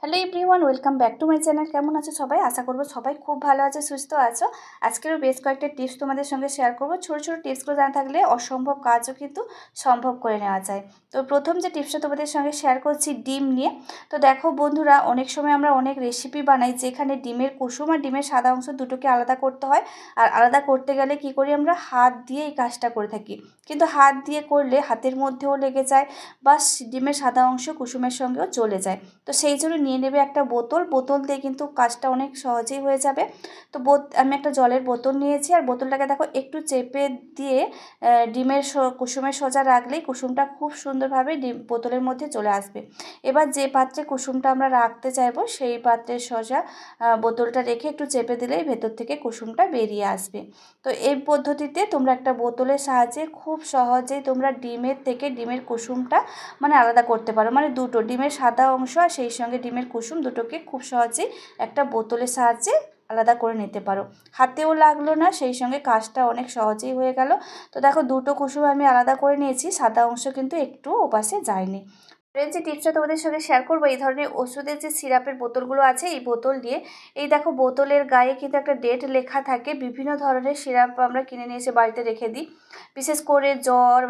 Hello everyone, welcome back to my channel. কেমন আছো সবাই? আশা করবো সবাই খুব ভালো আছে, সুস্থ আছো। আজকেরও বেশ কয়েকটা টিপস তোমাদের সঙ্গে শেয়ার করবো। ছোটো ছোটো টিপসগুলো জানা থাকলে অসম্ভব কাজও কিন্তু সম্ভব করে নেওয়া যায়। তো প্রথম যে টিপসটা তোমাদের সঙ্গে শেয়ার করছি ডিম নিয়ে। তো দেখো বন্ধুরা, অনেক সময় আমরা অনেক রেসিপি বানাই যেখানে ডিমের কুসুম আর ডিমের সাদা অংশ দুটোকে আলাদা করতে হয়। আর আলাদা করতে গেলে কি করি, আমরা হাত দিয়ে এই কাজটা করে থাকি। কিন্তু হাত দিয়ে করলে হাতের মধ্যেও লেগে যায় বা ডিমের সাদা অংশ কুসুমের সঙ্গেও চলে যায়। তো সেই জন্য নিয়ে নেবে একটা বোতল দিয়ে কিন্তু কাজটা অনেক সহজেই হয়ে যাবে। তো আমি একটা জলের বোতল নিয়েছি, আর বোতলটাকে দেখো একটু চেপে দিয়ে ডিমের কুসুমের সোজা রাখলেই কুসুমটা খুব সুন্দরভাবে বোতলের মধ্যে চলে আসবে। এবার যে পাত্রে কুসুমটা আমরা রাখতে চাইবো সেই পাত্রের সোজা বোতলটা রেখে একটু চেপে দিলেই ভেতর থেকে কুসুমটা বেরিয়ে আসবে। তো এই পদ্ধতিতে তোমরা একটা বোতলের সাহায্যে খুব সহজেই তোমরা ডিমের থেকে ডিমের কুসুমটা আলাদা করতে পারো। দুটো ডিমের সাদা অংশ আর সেই সঙ্গে ডিমের কুসুম দুটোকে খুব সহজেই একটা বোতলের সাহায্যে আলাদা করে নিতে পারো। হাতেও লাগলো না, সেই সঙ্গে কাজটা অনেক সহজেই হয়ে গেল। তো দেখো, দুটো কুসুম আমি আলাদা করে নিয়েছি, সাদা অংশ কিন্তু একটু ওপাশে যায়নি। যে টিপসটা তোমাদের সঙ্গে শেয়ার করবো, এই ধরনের ওষুধের যে সিরাপের বোতলগুলো আছে, এই বোতল দিয়ে এই দেখো বোতলের গায়ে কিন্তু একটা ডেট লেখা থাকে। বিভিন্ন ধরনের সিরাপ আমরা কিনে নিয়ে এসে বাড়িতে রেখে দিই। বিশেষ করে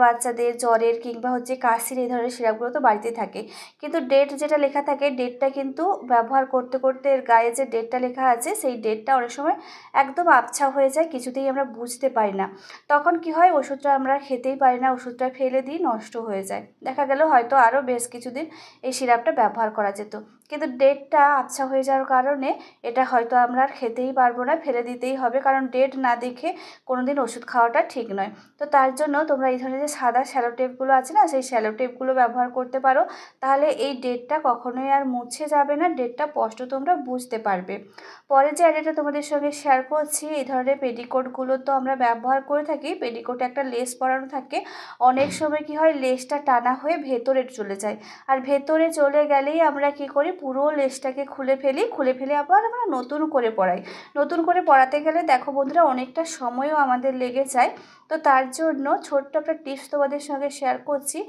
বাচ্চাদের জ্বরের কিংবা কাশির এই ধরনের সিরাপগুলো তো বাড়িতে থাকে। কিন্তু ডেট যেটা লেখা থাকে, ডেটটা কিন্তু ব্যবহার করতে করতে এর গায়ে যে ডেটটা লেখা আছে সেই ডেটটা অনেক সময় একদম আবছা হয়ে যায়, কিছুতেই আমরা বুঝতে পারি না। তখন কি হয়, ওষুধটা আমরা খেতেই পারি না, ওষুধটা ফেলে দিই, নষ্ট হয়ে যায়। দেখা গেল হয়তো আরও বেশ কিছুদিন এই সিরাপটা ব্যবহার করা যেত, কিন্তু ডেটটা আবছা হয়ে যাওয়ার কারণে এটা হয়তো আমরা আর খেতেই পারবো না, ফেলে দিতেই হবে। কারণ ডেট না দেখে কোনোদিন ওষুধ খাওয়াটা ঠিক নয়। তো তার জন্য তোমরা এই ধরনের যে সাদা শ্যালো টেপগুলো আছে না, সেই শ্যালো টেপগুলো ব্যবহার করতে পারো। তাহলে এই ডেটটা কখনোই আর মুছে যাবে না, ডেটটা স্পষ্ট তোমরা বুঝতে পারবে। পরে যে আইডিয়াটা তোমাদের সঙ্গে শেয়ার করছি, এই ধরনের পেটিকোটগুলো তো আমরা ব্যবহার করে থাকি। পেটিকোটে একটা লেস পরানো থাকে। অনেক সময় কি হয়, লেসটা টানা হয়ে ভেতরে চলে যায়, আর ভেতরে চলে গেলেই আমরা কি করি, পুরো লেসটাকে খুলে ফেলে আবার আমরা নতুন করে পরাই। নতুন করে পরাতে গেলে দেখো বন্ধুরা, অনেকটা সময়ও আমাদের লেগে যায়। তো তার জন্য ছোট্ট একটা টিপস তোমাদের সঙ্গে শেয়ার করছি।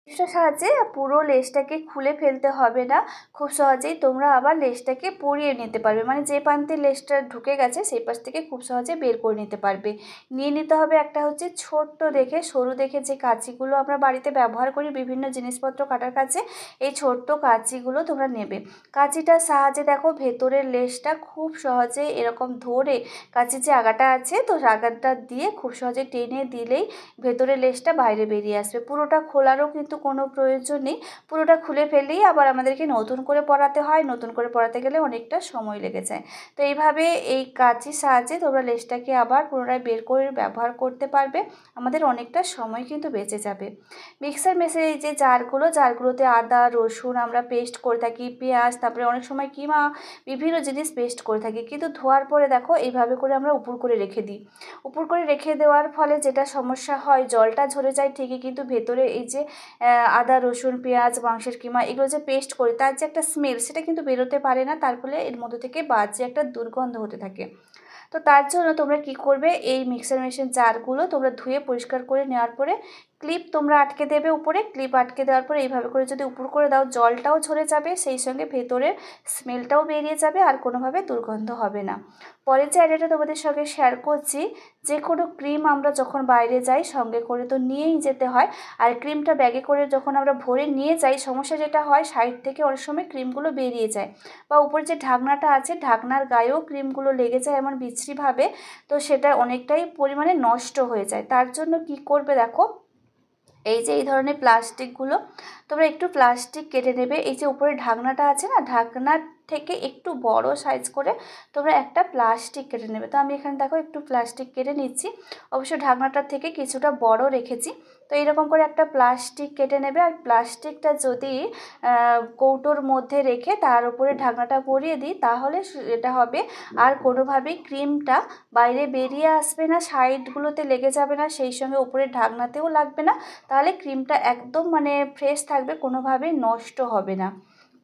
টিপসটার সাহায্যে পুরো লেসটাকে খুলে ফেলতে হবে না, খুব সহজেই তোমরা আবার লেসটাকে পরিয়ে নিতে পারবে। যে প্রান্তে লেসটা ঢুকে গেছে সেই পাশ থেকে খুব সহজে বের করে নিতে পারবে। নিয়ে নিতে হবে একটা ছোট্ট দেখে সরু দেখে যে কাঁচিগুলো আমরা বাড়িতে ব্যবহার করি বিভিন্ন জিনিসপত্র কাটার কাছে, এই ছোট্ট কাঁচিগুলো তোমরা নেবে। কাঁচিটার সাহায্যে দেখো ভেতরের লেসটা খুব সহজে এরকম ধরে, কাঁচির যে আগাটা আছে তো আগাটা দিয়ে খুব সহজে টেনে দিলেই ভেতরের লেসটা বাইরে বেরিয়ে আসবে। পুরোটা খোলারও কিন্তু কোনো প্রয়োজন নেই, পুরোটা খুলে ফেললেই আবার আমাদেরকে নতুন করে পরাতে হয়, নতুন করে পরাতে গেলে অনেকটা সময় লেগে যায়। তো এইভাবে এই কাঁচির সাহায্যে তোমরা লেসটাকে আবার পুনরায় বের করে ব্যবহার করতে পারবে, আমাদের অনেকটা সময় কিন্তু বেঁচে যাবে। মিক্সার মেশিনে এই যে জারগুলোতে আদা রসুন আমরা পেস্ট করে থাকি, পেঁয়াজ, তারপরে অনেক সময় কিমা, বিভিন্ন জিনিস পেস্ট করে থাকি। কিন্তু ধোয়ার পরে দেখো এইভাবে করে আমরা উপর করে রেখে দিই। উপর করে রেখে দেওয়ার ফলে যেটা সমস্যা হয়, জলটা ঝরে যায় ঠিকই, কিন্তু ভেতরে এই যে আদা রসুন পেঁয়াজ মাংসের কিমা এগুলো যে পেস্ট করি, তার যে একটা স্মেল সেটা কিন্তু বেরোতে পারে না, তার ফলে এর মধ্যে থেকে বাজে একটা দুর্গন্ধ হতে থাকে। তো তার জন্য তোমরা কি করবে, এই মিক্সার মেশিন জারগুলো তোমরা ধুয়ে পরিষ্কার করে নেওয়ার পরে ক্লিপ তোমরা আটকে দেবে উপরে। ক্লিপ আটকে দেওয়ার পরে এইভাবে করে যদি উপর করে দাও, জলটাও ঝরে যাবে, সেই সঙ্গে ভেতরের স্মেলটাও বেরিয়ে যাবে, আর কোনোভাবে দুর্গন্ধ হবে না। পরের যে আইডিয়াটা তোমাদের সঙ্গে শেয়ার করছি, যে কোনো ক্রিম আমরা যখন বাইরে যাই সঙ্গে করে তো নিয়েই যেতে হয়, আর ক্রিমটা ব্যাগে করে যখন আমরা ভরে নিয়ে যাই, সমস্যা যেটা হয় সাইড থেকে অনেক সময় ক্রিমগুলো বেরিয়ে যায়, বা উপরে যে ঢাকনাটা আছে ঢাকনার গায়েও ক্রিমগুলো লেগে যায় এমন বিশ্রীভাবে, তো সেটা অনেকটাই পরিমাণে নষ্ট হয়ে যায়। তার জন্য কি করবে দেখো, এই ধরনের প্লাস্টিকগুলো তোমরা একটু প্লাস্টিক কেটে নেবে। এই যে উপরে ঢাকনাটা আছে না, ঢাকনার থেকে একটু বড় সাইজ করে তোমরা একটা প্লাস্টিক কেটে নেবে। তো আমি এখানে দেখো একটু প্লাস্টিক কেটে নিচ্ছি, অবশ্য ঢাকনাটার থেকে কিছুটা বড় রেখেছি। তো এইরকম করে একটা প্লাস্টিক কেটে নেবে, আর প্লাস্টিকটা যদি কৌটোর মধ্যে রেখে তার উপরে ঢাকনাটা পরিয়ে দিই, তাহলে এটা হবে আর কোনোভাবেই ক্রিমটা বাইরে বেরিয়ে আসবে না, সাইডগুলোতে লেগে যাবে না, সেই সঙ্গে উপরের ঢাকনাতেও লাগবে না। তাহলে ক্রিমটা একদম ফ্রেশ থাকবে, কোনোভাবেই নষ্ট হবে না।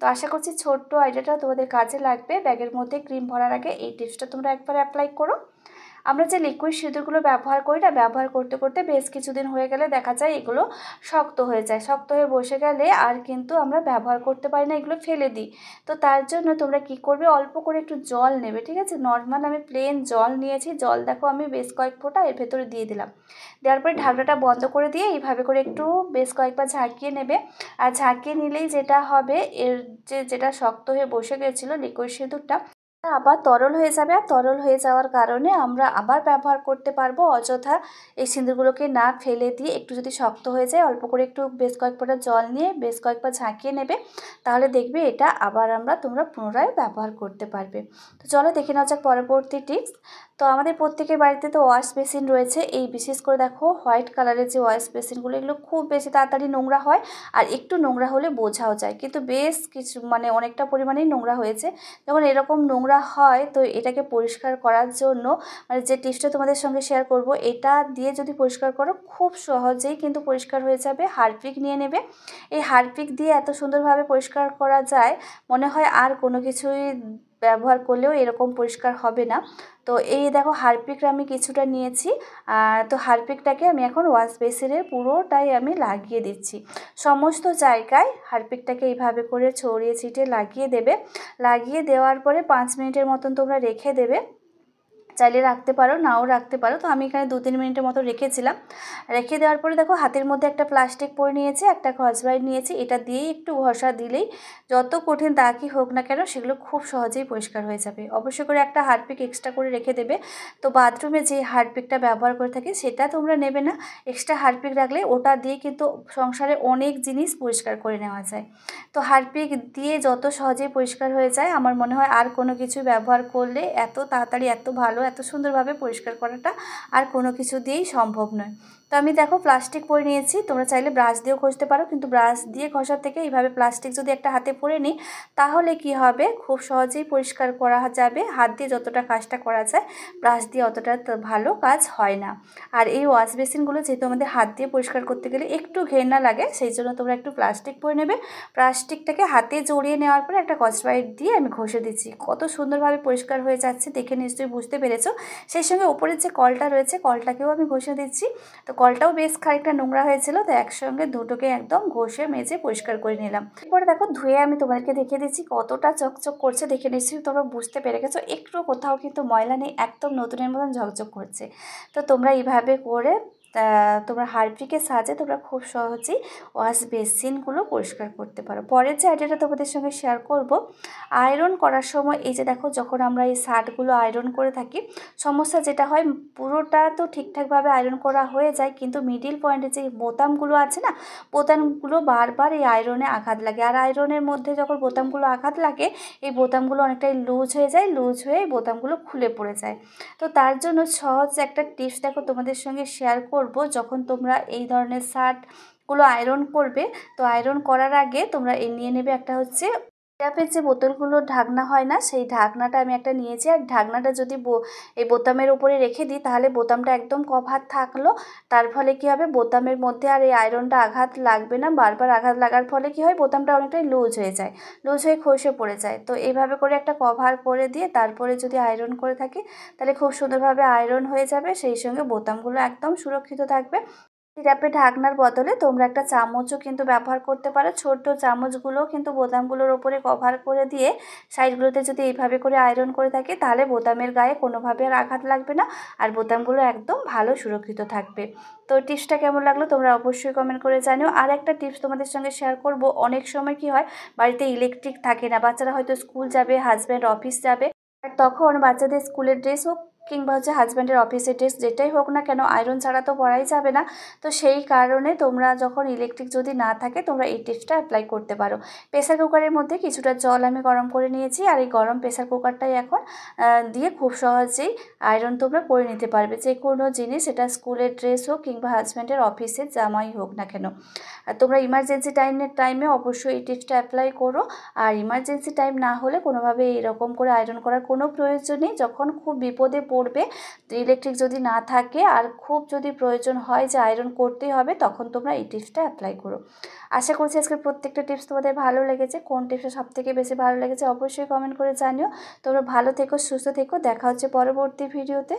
তো আশা করছি ছোট্ট আইডিয়াটা তোমাদের কাজে লাগবে। ব্যাগের মধ্যে ক্রিম ভরার আগে এই টিপসটা তোমরা একবার অ্যাপ্লাই করো। আমরা যে লিকুইড সিঁদুরগুলো ব্যবহার করি না, ব্যবহার করতে করতে বেশ কিছুদিন হয়ে গেলে দেখা যায় এগুলো শক্ত হয়ে যায়। শক্ত হয়ে বসে গেলে আর কিন্তু আমরা ব্যবহার করতে পারি না, এগুলো ফেলে দিই। তো তার জন্য তোমরা কি করবে, অল্প করে একটু জল নেবে, ঠিক আছে? নর্মাল আমি প্লেন জল নিয়েছি, জল দেখো আমি বেশ কয়েক ফোঁটা এর ভেতরে দিয়ে দিলাম। দেওয়ার পরে ঢাকনাটা বন্ধ করে দিয়ে এইভাবে করে একটু বেশ কয়েকবার ঝাঁকিয়ে নেবে। আর ঝাঁকিয়ে নিলেই যেটা হবে, এর যেটা শক্ত হয়ে বসে গেছিলো লিকুইড সিঁদুরটা আবার তরল হয়ে যাবে। আর তরল হয়ে যাওয়ার কারণে আমরা আবার ব্যবহার করতে পারবো। অযথা এই সিঁদুরগুলোকে না ফেলে দিয়ে একটু যদি শক্ত হয়ে যায়, অল্প করে একটু বেশ কয়েক ফোঁটা জল নিয়ে বেশ কয়েকবার ঝাঁকিয়ে নেবে, তাহলে দেখবে এটা আবার তোমরা পুনরায় ব্যবহার করতে পারবে। তো চলো দেখে নেওয়া যাক পরবর্তী টিপস। তো আমাদের প্রত্যেকের বাড়িতে তো ওয়াশ বেসিন রয়েছে। এই বিশেষ করে দেখো হোয়াইট কালারের যে ওয়াশ বেসিনগুলো, এগুলো খুব বেশি তাড়াতাড়ি নোংরা হয়, আর একটু নোংরা হলে বোঝাও যায়, কিন্তু বেশ কিছু অনেকটা পরিমাণেই নোংরা হয়েছে। যখন এরকম নোংরা হয় তো এটাকে পরিষ্কার করার জন্য যে টিপসটা তোমাদের সঙ্গে শেয়ার করব, এটা দিয়ে যদি পরিষ্কার করো খুব সহজেই কিন্তু পরিষ্কার হয়ে যাবে। হারপিক নিয়ে নেবে। এই হারপিক দিয়ে এত সুন্দরভাবে পরিষ্কার করা যায়, মনে হয় আর কোনো কিছুই ব্যবহার করলেও এরকম পরিষ্কার হবে না। তো এই দেখো হারপিক আমি কিছুটা নিয়েছি। তো হারপিকটাকে আমি এখন ওয়াশ বেসিনের পুরোটাই আমি লাগিয়ে দিচ্ছি। সমস্ত জায়গায় হারপিকটাকে এইভাবে করে ছড়িয়ে ছিটিয়ে লাগিয়ে দেবে। লাগিয়ে দেওয়ার পরে 5 মিনিটের মতন তোমরা রেখে দেবে। চাইলে রাখতে পারো, নাও রাখতে পারো। তো আমি এখানে 2-3 মিনিটের মতো রেখেছিলাম। রেখে দেওয়ার পরে দেখো হাতের মধ্যে একটা প্লাস্টিক পরে নিয়েছি, একটা স্কচব্রাইট নিয়েছি। এটা দিয়েই একটু ঘষা দিলেই যত কঠিন দাগই হোক না কেন সেগুলো খুব সহজেই পরিষ্কার হয়ে যাবে। অবশ্যই করে একটা হারপিক এক্সট্রা করে রেখে দেবে। তো বাথরুমে যে হারপিকটা ব্যবহার করে থাকি সেটা তোমরা নেবে না, এক্সট্রা হারপিক রাখলে ওটা দিয়ে কিন্তু সংসারে অনেক জিনিস পরিষ্কার করে নেওয়া যায়। তো হারপিক দিয়ে যত সহজেই পরিষ্কার হয়ে যায়, আমার মনে হয় আর কোনো কিছু ব্যবহার করলে এত তাড়াতাড়ি, এত ভালো, এত সুন্দরভাবে পরিষ্কার করাটা আর কোনো কিছু দিয়েই সম্ভব নয়। তো আমি দেখো প্লাস্টিক পরে নিয়েছি। তোমরা চাইলে ব্রাশ দিয়েও ঘষতে পারো, কিন্তু ব্রাশ দিয়ে ঘষার থেকে এইভাবে প্লাস্টিক যদি একটা হাতে পরে নিই, তাহলে কি হবে, খুব সহজেই পরিষ্কার করা যাবে। হাত দিয়ে যতটা কাজটা করা যায়, ব্রাশ দিয়ে অতটা ভালো কাজ হয় না। আর এই ওয়াশ বেসিনগুলো যেহেতু আমাদের হাত দিয়ে পরিষ্কার করতে গেলে একটু ঘেন্না লাগে, সেই জন্য তোমরা একটু প্লাস্টিক পরে নেবে। প্লাস্টিকটাকে হাতে জড়িয়ে নেওয়ার পরে একটা স্কচব্রাইট দিয়ে আমি ঘষে দিচ্ছি। কত সুন্দরভাবে পরিষ্কার হয়ে যাচ্ছে দেখে নিশ্চয়ই বুঝতে পেরেছো। সেই সঙ্গে ওপরের যে কলটা রয়েছে, কলটাকেও আমি ঘষে দিচ্ছি। তো কলটাও বেশ খানিকটা নোংরা হয়েছিল, তো একসঙ্গে দুটোকে একদম ঘষে মেজে পরিষ্কার করে নিলাম। এরপরে দেখো ধুয়ে আমি তোমাদেরকে দেখিয়ে দিচ্ছি কতটা চকচক করছে। দেখে নিশ্চয়ই তোমরা বুঝতে পেরে গেছো, একটু কোথাও কিন্তু ময়লা নেই, একদম নতুনের মতন ঝকঝক করছে। তো তোমরা এইভাবে করে তোমরা হারপিকের সাহায্যে তোমরা খুব সহজেই ওয়াশ বেসিনগুলো পরিষ্কার করতে পারো। পরের যে আইডিয়াটা তোমাদের সঙ্গে শেয়ার করব, আয়রন করার সময় এই যে দেখো যখন আমরা এই শার্টগুলো আয়রন করে থাকি, সমস্যা যেটা হয়, পুরোটা তো ঠিকঠাকভাবে আয়রন করা হয়ে যায়, কিন্তু মিডিল পয়েন্টে যে বোতামগুলো আছে না, বোতামগুলো বারবার এই আয়রনে আঘাত লাগে। আর আয়রনের মধ্যে যখন বোতামগুলো আঘাত লাগে, এই বোতামগুলো অনেকটাই লুজ হয়ে যায়, লুজ হয়ে বোতামগুলো খুলে পড়ে যায়। তো তার জন্য সহজ একটা টিপস দেখো তোমাদের সঙ্গে শেয়ার করব। যখন তোমরা এই ধরনের শার্টগুলো আয়রন করবে, তো আয়রন করার আগে তোমরা নিয়ে নেবে একটা হচ্ছে সিরাপের যে বোতলগুলোর ঢাকনা হয় না, সেই ঢাকনাটা আমি একটা নিয়েছি। আর ঢাকনাটা যদি এই বোতামের উপরে রেখে দিই, তাহলে বোতামটা একদম কভার থাকলো। তার ফলে কি হবে, বোতামের মধ্যে আর এই আয়রনটা আঘাত লাগবে না। বারবার আঘাত লাগার ফলে কি হয়, বোতামটা অনেকটাই লুজ হয়ে যায়, লুজ হয়ে খসে পড়ে যায়। তো এইভাবে করে একটা কভার করে দিয়ে তারপরে যদি আয়রন করে থাকি, তাহলে খুব সুন্দরভাবে আয়রন হয়ে যাবে, সেই সঙ্গে বোতামগুলো একদম সুরক্ষিত থাকবে। সিরাপের ঢাকনার বদলে তোমরা একটা চামচও কিন্তু ব্যবহার করতে পারো। ছোট্ট চামচগুলো কিন্তু বোতামগুলোর ওপরে কভার করে দিয়ে সাইডগুলোতে যদি এইভাবে করে আয়রন করে থাকে, তাহলে বোতামের গায়ে কোনোভাবে আর আঘাত লাগবে না, আর বোতামগুলো একদম ভালো সুরক্ষিত থাকবে। তো টিপসটা কেমন লাগলো তোমরা অবশ্যই কমেন্ট করে জানিও। আর একটা টিপস তোমাদের সঙ্গে শেয়ার করব, অনেক সময় কি হয়, বাড়িতে ইলেকট্রিক থাকে না, বাচ্চারা হয়তো স্কুল যাবে, হাজব্যান্ড অফিস যাবে, আর তখন বাচ্চাদের স্কুলের ড্রেস হোক কিংবা হচ্ছে হাজব্যান্ডের অফিসের ড্রেস যেটাই হোক না কেন, আয়রন ছাড়া তো পরাই যাবে না। তো সেই কারণে তোমরা যখন ইলেকট্রিক যদি না থাকে, তোমরা এই টিপসটা অ্যাপ্লাই করতে পারো। প্রেসার কুকারের মধ্যে কিছুটা জল আমি গরম করে নিয়েছি, আর এই গরম প্রেসার কুকারটাই এখন দিয়ে খুব সহজেই আয়রন তোমরা করে নিতে পারবে। যে কোনো জিনিস, এটা স্কুলের ড্রেস হোক কিংবা হাজব্যান্ডের অফিসের জামাই হোক না কেন। আর তোমরা ইমার্জেন্সি টাইমে অবশ্যই এই টিপসটা অ্যাপ্লাই করো। আর ইমার্জেন্সি টাইম না হলে কোনোভাবে এরকম করে আয়রন করার কোনো প্রয়োজন নেই। যখন খুব বিপদে পড়বে, ইলেকট্রিক যদি না থাকে আর খুব যদি প্রয়োজন হয় যে আয়রন করতেই হবে, তখন তোমরা এই টিপসটা অ্যাপ্লাই করো। আশা করছি আজকের প্রত্যেকটা টিপস তোমাদের ভালো লেগেছে। কোন টিপসটা সবথেকে বেশি ভালো লেগেছে অবশ্যই কমেন্ট করে জানিও। তোমরা ভালো থেকো, সুস্থ থেকো, দেখা হচ্ছে পরবর্তী ভিডিওতে।